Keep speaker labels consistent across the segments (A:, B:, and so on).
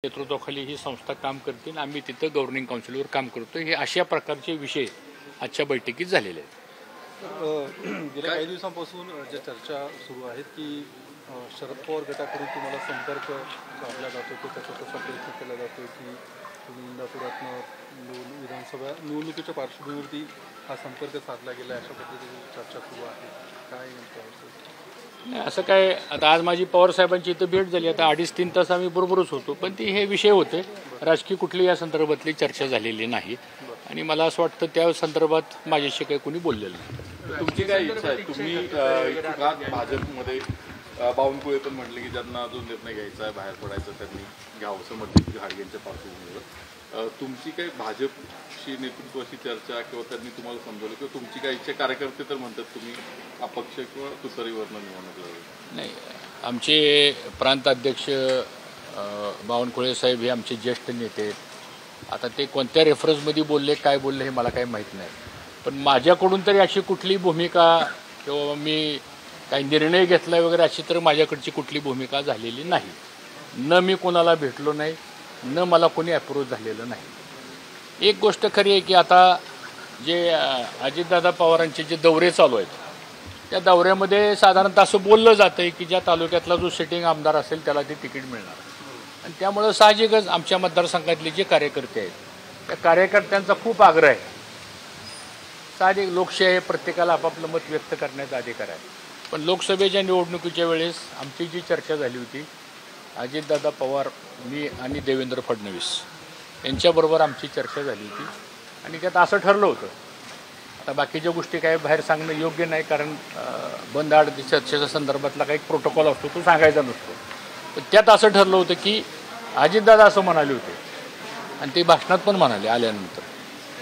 A: नेतृत्वाखाली ही संस्था काम करते आणि आम्ही तिथं गव्हर्निंग काउन्सिलवर काम करतो. हे अशा प्रकारचे विषय आजच्या बैठकीत झालेले आहेत.
B: गेल्या काही दिवसांपासून ज्या चर्चा सुरू आहेत की शरद पवार गटाकडून तुम्हाला संपर्क साधला जातो तो त्याचा कसा प्रयत्न केला जातो की तुम्ही इंदापुरातनं विधानसभा निवडणुकीच्या पार्श्वभूमीवरती हा संपर्क साधला गेला अशा पद्धतीची चर्चा सुरू आहे. काय नेमकं
A: नाही असं काय, आता आज माझी पवार साहेबांची इथं भेट झाली. आता 2.5-3 तास आम्ही बरोबरच होतो, पण ती हे विषय होते राजकीय कुठली या संदर्भातली चर्चा झालेली नाही आणि मला असं वाटतं त्या संदर्भात माझ्याशी काही कोणी बोललेलं नाही.
C: तुमची काय इच्छा आहे? तुम्ही भाजपमध्ये बावनकुळे पण म्हटले की ज्यांना जो निर्णय घ्यायचा आहे बाहेर पडायचं त्यांनी घ्यावं असं मध्यंतरी घाडगेंच्या पार्श्वभूमीवर तुमची काही भाजपशी नेतृत्वाची चर्चा किंवा त्यांनी तुम्हाला समजवलं किंवा तुमची काय इच्छा? कार्यकर्ते तर म्हणतात तुम्ही अपक्ष किंवा तुतारीवरनं निवडणूक लढवली.
A: नाही, आमचे प्रांत अध्यक्ष बावनकुळे साहेब हे आमचे ज्येष्ठ नेते आहेत. आता ते कोणत्या रेफरन्समध्ये बोलले काय बोलले हे मला काही माहीत नाही, पण माझ्याकडून तरी अशी कुठली भूमिका किंवा मी काही निर्णय घेतला वगैरे अशी तर माझ्याकडची कुठली भूमिका झालेली नाही. न मी कोणाला भेटलो नाही, न मला कोणी अप्रोच झालेलं नाही. एक गोष्ट खरी आहे की आता जे अजितदादा पवारांचे जे दौरे चालू आहेत त्या दौऱ्यामध्ये साधारणतः असं बोललं जातं आहे की ज्या तालुक्यातला जो सिटिंग आमदार असेल त्याला ते तिकीट मिळणार आणि त्यामुळं साहजिकच आमच्या मतदारसंघातले जे कार्यकर्ते आहेत त्या कार्यकर्त्यांचा खूप आग्रह आहे. साहजिक लोकशाही आहे, प्रत्येकाला आपापलं मत व्यक्त करण्याचा अधिकार आहे. पण लोकसभेच्या निवडणुकीच्या वेळेस आमची जी चर्चा झाली होती अजितदादा पवार, मी आणि देवेंद्र फडणवीस यांच्याबरोबर आमची चर्चा झाली होती आणि त्यात असं ठरलं होतं. आता बाकीच्या गोष्टी काय बाहेर सांगणं योग्य नाही, कारण बंद आड चर्चेच्या संदर्भातला काही प्रोटोकॉल असतो तो सांगायचा नसतो. पण त्यात असं ठरलं होतं की अजितदादा असं म्हणाले होते आणि ते भाषणात पण म्हणाले आल्यानंतर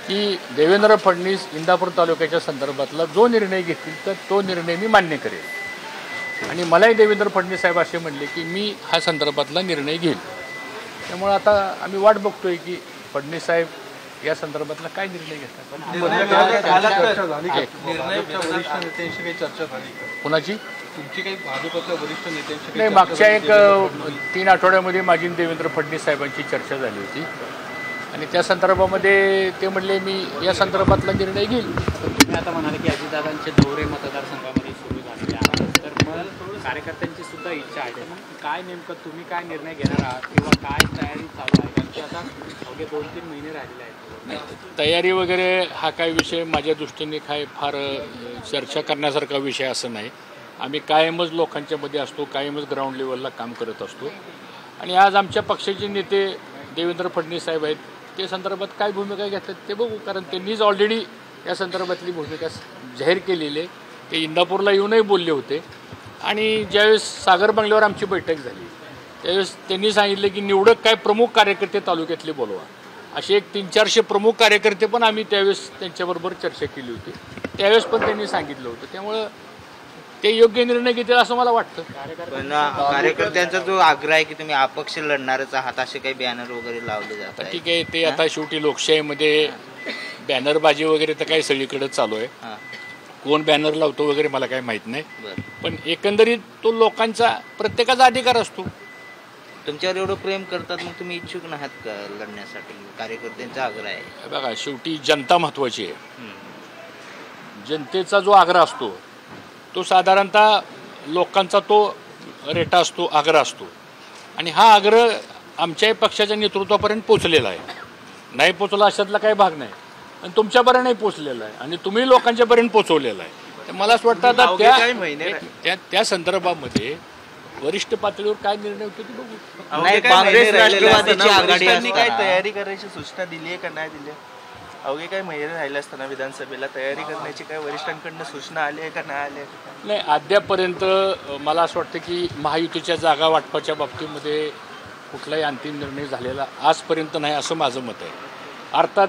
A: की देवेंद्र फडणवीस इंदापूर तालुक्याच्या संदर्भातला जो निर्णय घेतील तर तो निर्णय मी मान्य करेल. आणि मलाही देवेंद्र फडणवीस साहेब असे म्हणले की मी हा संदर्भातला निर्णय घेईल. त्यामुळे आता आम्ही वाट बघतोय की फडणवीस साहेब या संदर्भातला काय निर्णय घेतात. कोणाची?
B: तुमची काही भाजपच्या वरिष्ठ नेत्यांशी
A: नाही, मागच्या एक 3 आठवड्यामध्ये माझी देवेंद्र फडणवीस साहेबांची चर्चा झाली होती आणि त्या संदर्भामध्ये ते म्हणले मी या संदर्भातला निर्णय घेईल.
D: तुम्ही आता म्हणाले की अजितदादांचे दौरे मतदारसंघामध्ये सुरू झालेले आहेत, तर मग कार्यकर्त्यांची सुद्धा इच्छा आहे. मग काय नेमकं तुम्ही काय निर्णय घेणार आहात किंवा काय तयारी चालू आहे? कारण की आता अवघे 2-3 महिने राहिलेले आहेत.
A: तयारी वगैरे हा काय विषय माझ्या दृष्टीने काय फार चर्चा करण्यासारखा विषय असं नाही. आम्ही कायमच लोकांच्या मध्ये असतो, कायमच ग्राउंड लेवलला काम करत असतो आणि आज आमच्या पक्षाचे नेते देवेंद्र फडणवीस साहेब आहेत, ते संदर्भात काय भूमिका घेतात ते बघू. कारण त्यांनीच ऑलरेडी या संदर्भातली भूमिका जाहीर केलेली आहे. ते इंदापूरला येऊनही बोलले होते आणि ज्यावेळेस सागर बंगल्यावर आमची बैठक झाली त्यावेळेस त्यांनी सांगितलं की निवडक काय प्रमुख कार्यकर्ते तालुक्यातले बोलवा. असे एक 300-400 प्रमुख कार्यकर्ते पण आम्ही त्यावेळेस त्यांच्याबरोबर चर्चा केली होती. त्यावेळेस पण त्यांनी सांगितलं होतं. त्यामुळं ते योग्य निर्णय घेतील असं मला वाटतं.
E: पण कार्यकर्त्यांचा जो आग्रह आहे की तुम्ही अपक्ष लढणारच आहात असे काही बॅनर वगैरे लावले जातात.
A: ठीक आहे, ते आता शेवटी लोकशाहीमध्ये बॅनरबाजी वगैरे तर काही सगळीकडे चालू आहे. कोण बॅनर लावतो वगैरे मला काही माहीत नाही, पण एकंदरीत तो लोकांचा प्रत्येकाचा अधिकार असतो.
E: तुमच्यावर एवढं प्रेम करतात मग तुम्ही इच्छुक नाहीत का लढण्यासाठी? कार्यकर्त्यांचा आग्रह आहे.
A: बघा, शेवटी जनता महत्त्वाची आहे. जनतेचा जो आग्रह असतो तो साधारणतः लोकांचा तो रेटा असतो, आग्रह असतो आणि हा आग्रह आमच्याही पक्षाच्या नेतृत्वापर्यंत पोचलेला आहे. नाही पोचला अशातला काही भाग नाही आणि तुमच्यापर्यंतही पोचलेला आहे आणि तुम्ही लोकांच्यापर्यंत पोचवलेला आहे. तर मला असं वाटतं आता त्या संदर्भामध्ये वरिष्ठ पातळीवर काय निर्णय होतो ते बघू.
E: काँग्रेस राष्ट्रवादीची आघाडी
F: काय तयारी करायची सूचना दिली आहे का नाही दिली? अवघे काही महिने राहिले असताना विधानसभेला तयारी करण्याची काय वरिष्ठांकडून सूचना आली आहे का नाही आली आहे?
A: नाही, अद्यापर्यंत मला असं वाटतं की महायुतीच्या जागा वाटपाच्या बाबतीमध्ये कुठलाही अंतिम निर्णय झालेला आजपर्यंत नाही असं माझं मत आहे. अर्थात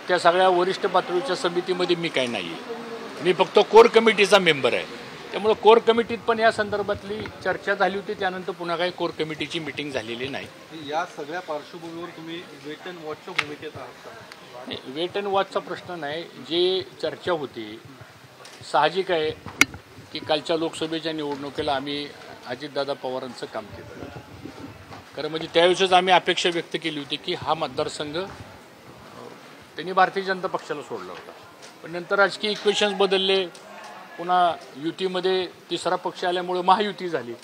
A: त्या सगळ्या वरिष्ठ पातळीच्या समितीमध्ये मी काय नाही आहे, मी फक्त कोर कमिटीचा मेंबर आहे. त्यामुळे कोर कमिटीत पण या संदर्भातली चर्चा झाली होती. त्यानंतर पुन्हा काही कोर कमिटीची मिटिंग झालेली नाही.
B: या सगळ्या पार्श्वभूमीवर तुम्ही वेट अँड वॉचच्या भूमिकेत आहात का?
A: नाही, वेट अँड वॉचचा प्रश्न नाही. जे चर्चा होती साहजिक आहे की कालच्या लोकसभेच्या निवडणुकीला आम्ही अजितदादा पवारांचं काम केलं. खरं म्हणजे त्यावेळेसच आम्ही अपेक्षा व्यक्त केली होती की हा मतदारसंघ त्यांनी भारतीय जनता पक्षाला सोडला होता. पण नंतर राजकीय इक्वेशन्स बदलले, पुन्हा युतीमध्ये तिसरा पक्ष आल्यामुळे महायुती झाली.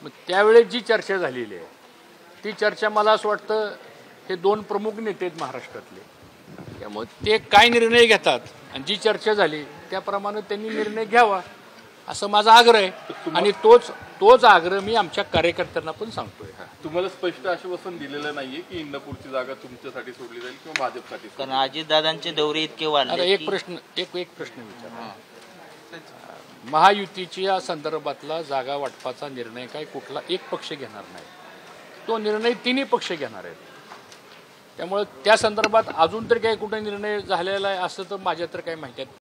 A: मग त्यावेळेस जी चर्चा झालेली आहे ती चर्चा मला असं वाटतं हे दोन प्रमुख नेते आहेत महाराष्ट्रातले, त्यामुळे ते काय निर्णय घेतात आणि जी चर्चा झाली त्याप्रमाणे त्यांनी निर्णय घ्यावा असं माझा आग्रह आहे. आणि तोच आग्रह मी आमच्या कार्यकर्त्यांना पण सांगतोय.
C: तुम्हाला स्पष्ट आश्वासन दिलेलं नाहीये की इंदापूरची जागा तुमच्यासाठी सोडली जाईल किंवा भाजपसाठी?
E: कारण अजितदादांचे दौरे इतके
A: आता
E: वाढले
A: एक प्रश्न विचार, महायुतीच्या संदर्भातला जागा वाटपाचा निर्णय काय कुठला एक पक्ष घेणार नाही, तो निर्णय तिन्ही पक्ष घेणार आहेत. त्यामुळे त्या संदर्भात अजून तरी काही कुठे निर्णय झालेला आहे असं तर माझ्या तर काही माहिती आहे